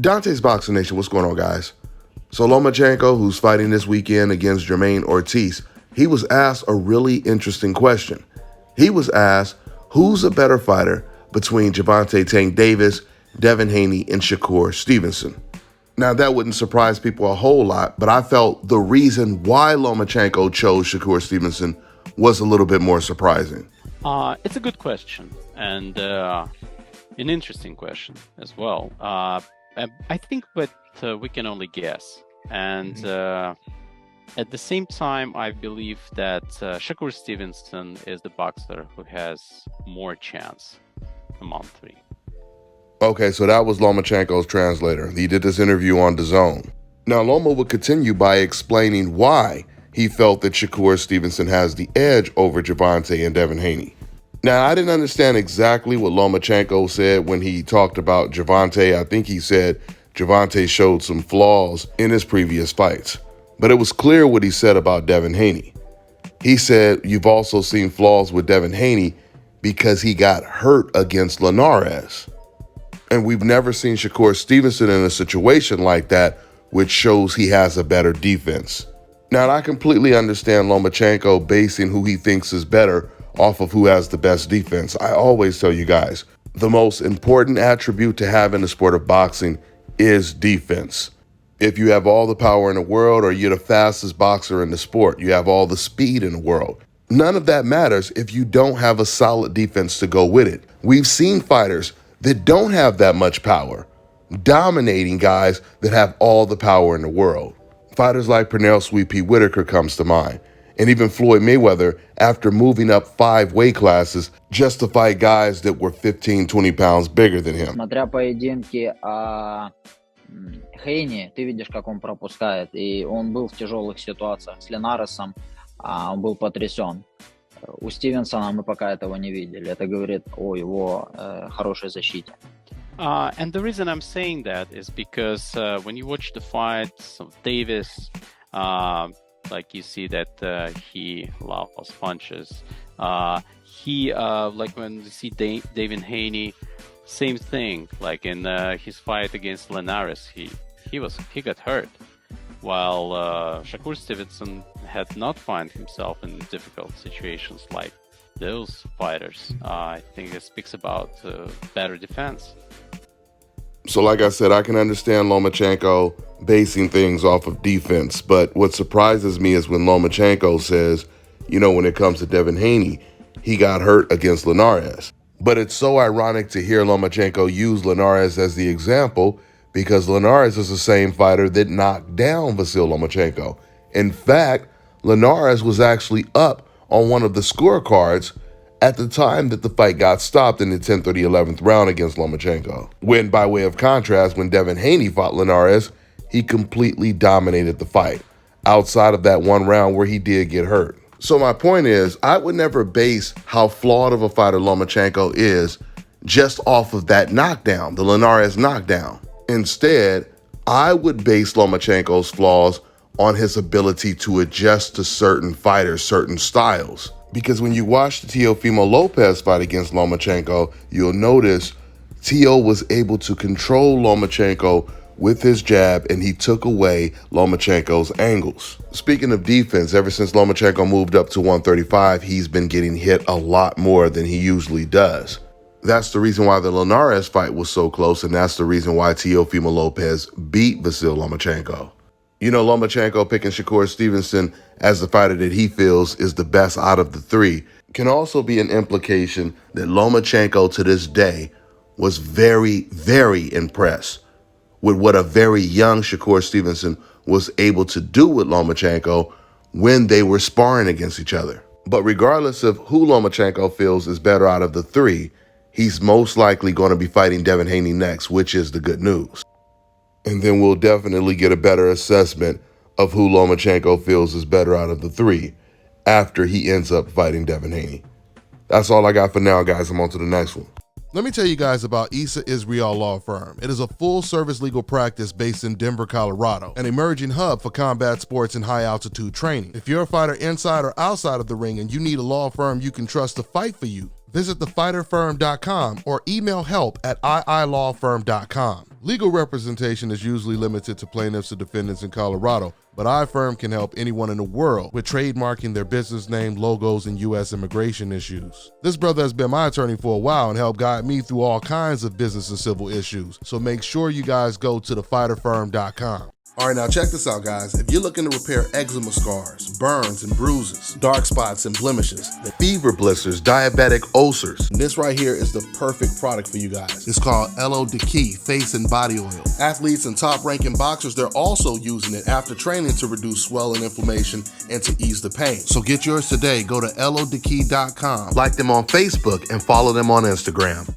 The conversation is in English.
Dante's Boxing Nation, what's going on, guys? So Lomachenko, who's fighting this weekend against Jermaine Ortiz, he was asked a really interesting question. He was asked, who's a better fighter between Gervonta Tank Davis, Devin Haney, and Shakur Stevenson? Now, that wouldn't surprise people a whole lot, but I felt the reason why Lomachenko chose Shakur Stevenson was a little bit more surprising. It's a good question and an interesting question as well. I think that we can only guess. And at the same time, I believe that Shakur Stevenson is the boxer who has more chance among three. Okay, so that was Lomachenko's translator. He did this interview on DAZN. Now, Loma would continue by explaining why he felt that Shakur Stevenson has the edge over Gervonta and Devin Haney. Now, I didn't understand exactly what Lomachenko said when he talked about Gervonta. I think he said Gervonta showed some flaws in his previous fights. But it was clear what he said about Devin Haney. He said, you've also seen flaws with Devin Haney because he got hurt against Linares. And we've never seen Shakur Stevenson in a situation like that, which shows he has a better defense. Now, I completely understand Lomachenko basing who he thinks is better off of who has the best defense. I always tell you guys, the most important attribute to have in the sport of boxing is defense. If you have all the power in the world or you're the fastest boxer in the sport, you have all the speed in the world, none of that matters if you don't have a solid defense to go with it. We've seen fighters that don't have that much power dominating guys that have all the power in the world. Fighters like Pernell Sweet Pea Whitaker comes to mind, and even Floyd Mayweather after moving up 5 weight classes just to fight guys that were 15, 20 pounds bigger than him. Смотря поединки Хейни, ты видишь, как он пропускает, и он был в тяжелых ситуациях с Линаресом, он был потрясен. У Стивенсона мы пока этого не видели. Это говорит о его хорошей защите. And the reason I'm saying that is because when you watch the fights of Davis, like you see that he loves punches. Like when you see Devin Haney, same thing. Like in his fight against Linares, he got hurt, while Shakur Stevenson had not found himself in difficult situations like those fighters. I think it speaks about better defense. So like I said, I can understand Lomachenko basing things off of defense, but what surprises me is when Lomachenko says, when it comes to Devin Haney, he got hurt against Linares. But it's so ironic to hear Lomachenko use Linares as the example because Linares is the same fighter that knocked down Vasyl Lomachenko. In fact, Linares was actually up on one of the scorecards at the time that the fight got stopped in the 10th or the 11th round against Lomachenko. When, by way of contrast, when Devin Haney fought Linares, he completely dominated the fight, outside of that one round where he did get hurt. So my point is, I would never base how flawed of a fighter Lomachenko is just off of that knockdown, the Linares knockdown. Instead, I would base Lomachenko's flaws on his ability to adjust to certain fighters, certain styles. Because when you watch the Teofimo Lopez fight against Lomachenko, you'll notice Teo was able to control Lomachenko with his jab, and he took away Lomachenko's angles. Speaking of defense, ever since Lomachenko moved up to 135, he's been getting hit a lot more than he usually does. That's the reason why the Linares fight was so close, and that's the reason why Teofimo Lopez beat Vasyl Lomachenko. Lomachenko picking Shakur Stevenson as the fighter that he feels is the best out of the three can also be an implication that Lomachenko to this day was very, very impressed with what a very young Shakur Stevenson was able to do with Lomachenko when they were sparring against each other. But regardless of who Lomachenko feels is better out of the three, he's most likely going to be fighting Devin Haney next, which is the good news. And then we'll definitely get a better assessment of who Lomachenko feels is better out of the three after he ends up fighting Devin Haney. That's all I got for now, guys. I'm on to the next one. Let me tell you guys about Issa Israel Law Firm. It is a full-service legal practice based in Denver, Colorado, an emerging hub for combat sports and high-altitude training. If you're a fighter inside or outside of the ring and you need a law firm you can trust to fight for you, visit thefighterfirm.com or email help@iilawfirm.com. Legal representation is usually limited to plaintiffs or defendants in Colorado, but iFirm can help anyone in the world with trademarking their business name, logos, and U.S. immigration issues. This brother has been my attorney for a while and helped guide me through all kinds of business and civil issues, so make sure you guys go to thefighterfirm.com. All right, now check this out, guys. If you're looking to repair eczema scars, burns and bruises, dark spots and blemishes, fever blisters, diabetic ulcers, this right here is the perfect product for you guys. It's called LO Decay Face and Body Oil. Athletes and top-ranking boxers, they're also using it after training to reduce swelling, inflammation, and to ease the pain. So get yours today. Go to lodecay.com. Like them on Facebook and follow them on Instagram.